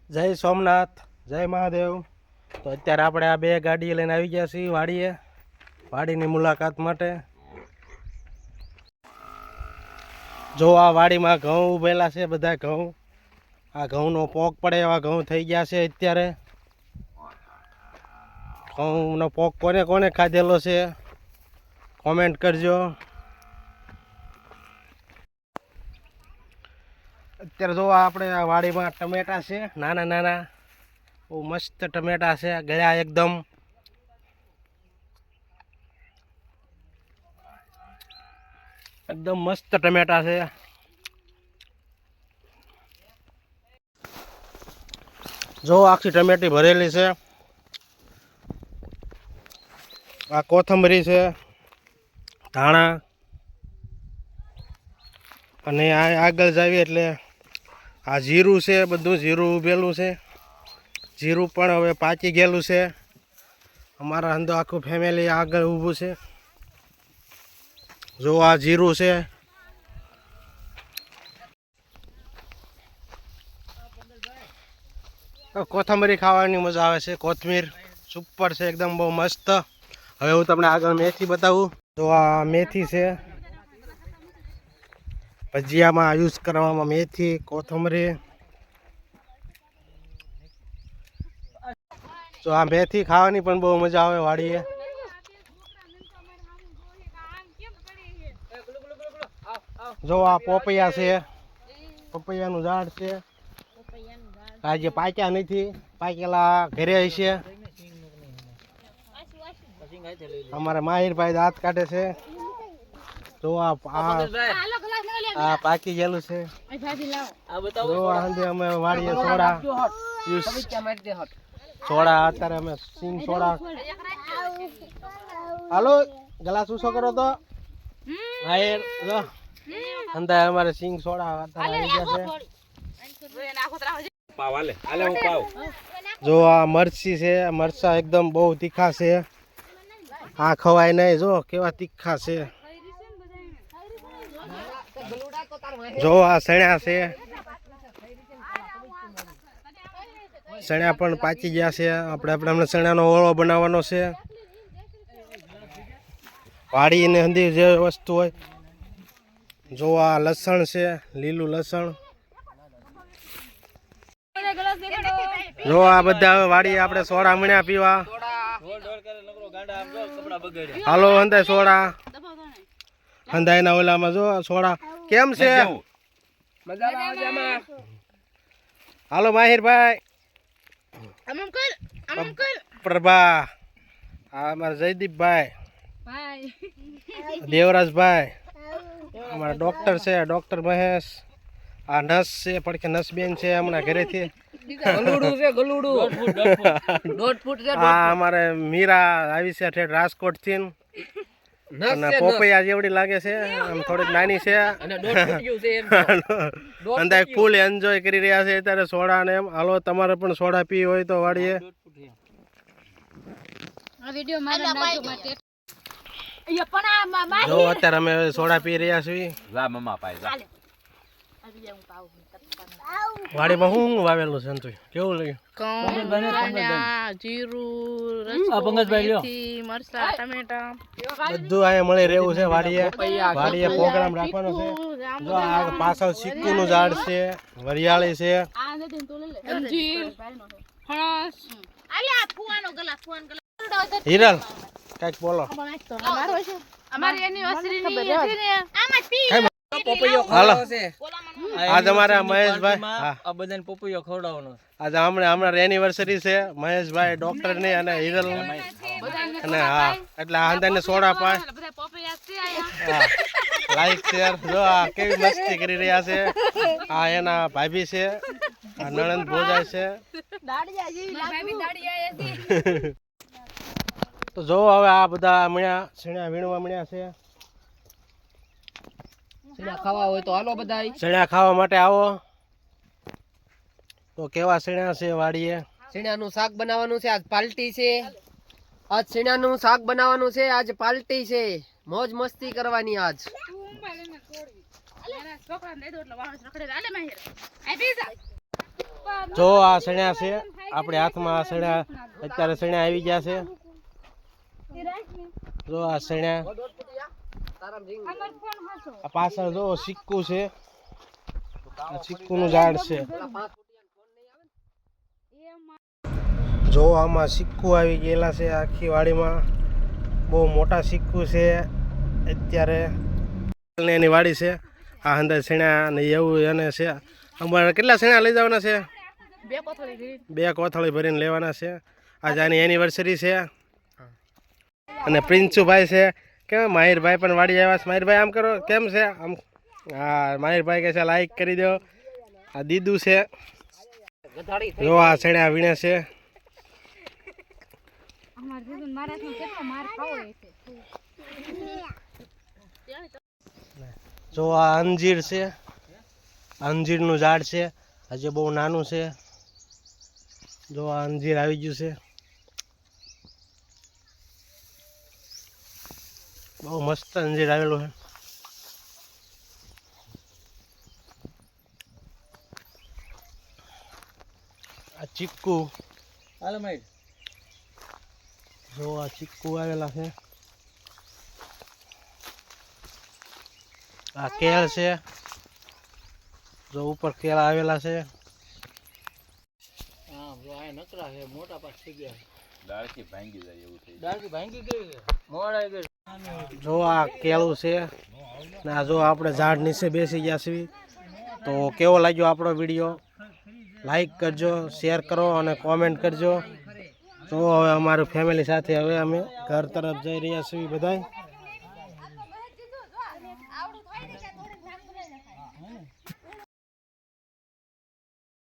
જય સોમનાથ, જય મહાદેવ। તો અત્યારે આપણે આ બે ગાડી લઈને આવી ગયા છીએ વાડીની મુલાકાત માટે। જો આ વાડીમાં ઘઉં ઉભેલા છે, બધા ઘઉં, આ ઘઉંનો પોક પડે એવા ઘઉં થઈ ગયા છે। અત્યારે ઘઉંનો પોક કોને કોને ખાધેલો છે કોમેન્ટ કરજો। અત્યારે જો આપણે આ વાડીમાં ટમેટા છે, નાના નાના બહુ મસ્ત ટમેટા છે, ગળ્યા એકદમ। એકદમ મસ્ત ટમેટા છે। જો આખી ટમેટી ભરેલી છે। આ કોથમરી છે, ધાણા, અને આ આગળ જાવી એટલે આ જીરું છે, બધું જીરું ઉભેલું છે। જીરું પણ હવે પાકી ગયેલું છે। અમારા અંદર આખું ફેમિલી આગળ ઊભું છે। જો આ જીરું છે, કોથમરી ખાવાની મજા આવે છે। કોથમીર સુપર છે, એકદમ બહુ મસ્ત। હવે હું તમને આગળ મેથી બતાવું। તો આ મેથી છે, ભજીયામાં યુઝ કરવામાં મેથી, કોથમરી। તો આ મેથી ખાવાની પણ બહુ મજા આવે વાડીએ। જો આ પોપૈયા છે, પપૈયાનું ઝાડ છે। આજે પાક્યા નથી, પાકેલા ઘરે છે। અમારા માહિરભાઈ દાંત કાઢે છે। જો આ પાકી ગયેલું છે। જો આ અમે વાડીએ સોડા અત્યારે અમે સિંગ સોડા। હાલો ગલાસ શું કરો તો માહિર જો અંદર અમારે સિંગ સોડા અત્યારે આવી ગયા છે। જો આ મરચી છે, મરચા એકદમ બહુ તીખા છે, આ ખવાય નહીં। જો કેવા તીખા છે। જો આ સણ્યા છે, સણ્યા પણ પાકી ગયા છે। આપણે હમણાં સણ્યાનો ઓળો બનાવવાનો છે। વાડીને અંદર જે વસ્તુ હોય। જો આ લસણ છે, લીલું લસણ। જો આ બધા વાડી આપણે સોડા મળ્યા પીવા। હાલો હંધાય સોડા, હંધાયના ઓલામાં જો સોડા કેમ છે? હાલો માહિરભાઈ, પ્રભા, આ અમારા જયદીપભાઈ, દેવરાજભાઈ, અમારા ડોક્ટર છે, ડોક્ટર મહેશ, આ નસ છે, પડખે નસબેન છે હમણાં ઘરેથી। હા અમારે મીરા આવી છે ઠેઠ રાજકોટ થી, અને પોપૈયા જેવડી લાગે છે, આમ થોડીક નાની છે, અને ફૂલ એન્જોય કરી રહ્યા છે અત્યારે સોડા ને એમ। હાલો તમારે પણ સોડા પી હોય તો વાડીએ। જો અત્યારે અમે સોડા પી રહ્યા છીએ। વાડીમાં શું વાવેલું છે તું કેવું લાગ્યું? બધું અહીંયા મળી રહેવું છે વાડીએ। વાડીએ પ્રોગ્રામ રાખવાનો છે। જો આ પાછળ ચીકુનું ઝાડ છે, વરિયાળી છે। હિરલ કઈક બોલો। હાલો આજ અમારા મહેશભાઈ આ બધાને પપૈયો ખવડાવવાનો। આજે હમણાં એનિવર્સરી છે મહેશભાઈ ડોક્ટર ની અને હિરલ અને હા એટલે આ અંદાને સોડા પાય લાઈક શેર। જો આ કેવી મસ્તી કરી રહ્યા છે। આ એના ભાભી છે, આ નણંદ ભોજાય છે। તો જો હવે આ બધા મળ્યા સણ્યા વીણવા મળ્યા છે। સણ્યા ખાવા હોય તો હાલો બધાય, સણ્યા ખાવા માટે આવો। તો કેવા સણ્યા છે વાડીએ? સણ્યાનું શાક બનાવવાનું છે, આજ પાર્ટી છે। આજ સણ્યાનું શાક બનાવવાનું છે, આજ પાર્ટી છે, મોજ મસ્તી કરવાની આજ। જો આ સણ્યા છે આપણે હાથમાં આ સણ્યા અત્યારે સણ્યા આવી ગયા છે જો આ સણ્યા આ પાછળ જો સિક્કુ છે આ સિક્કુનું ઝાડ છે જો આમાં સિક્કુ આવી ગયેલા છે આખી વાડીમાં બહુ મોટા સિક્કુ છે અત્યારે એની વાડી છે આ અંદર સણ્યા ને એવું એને છે અમારે કેટલા સણ્યા લઈ જવાના છે 2 કોથળી ભરીને લેવાના છે આજે આની એનિવર્સરી છે અને પ્રિન્સુભાઈ છે કેમ માહિરભાઈ પણ વાડી આવ્યા છે માહિરભાઈ આમ કરો કેમ છે આમ હા માહિરભાઈ કહે છે લાઈક કરી દો આ દીદુ છે જો આ સણ્યા વીણે છે જો આ અંજીર છે અંજીરનું ઝાડ છે હજી બહુ નાનું છે જો આ અંજીર આવી ગયું છે બહુ મસ્ત અંજીર આવેલું છે આ ચીકુ જો આ ચીકુ આવેલા છે આ કેળ છે જો ઉપર કેળા આવેલા છે જો આ કેળું છે ને આ જો આપણે ઝાડ નીચે બેસી ગયા છીએ તો કેવો લાગ્યો આપણો વિડીયો લાઈક કરજો શેર કરો અને કોમેન્ટ કરજો તો હવે અમારી ફેમિલી સાથે હવે અમે ઘર તરફ જઈ રહ્યા છીએ બધાય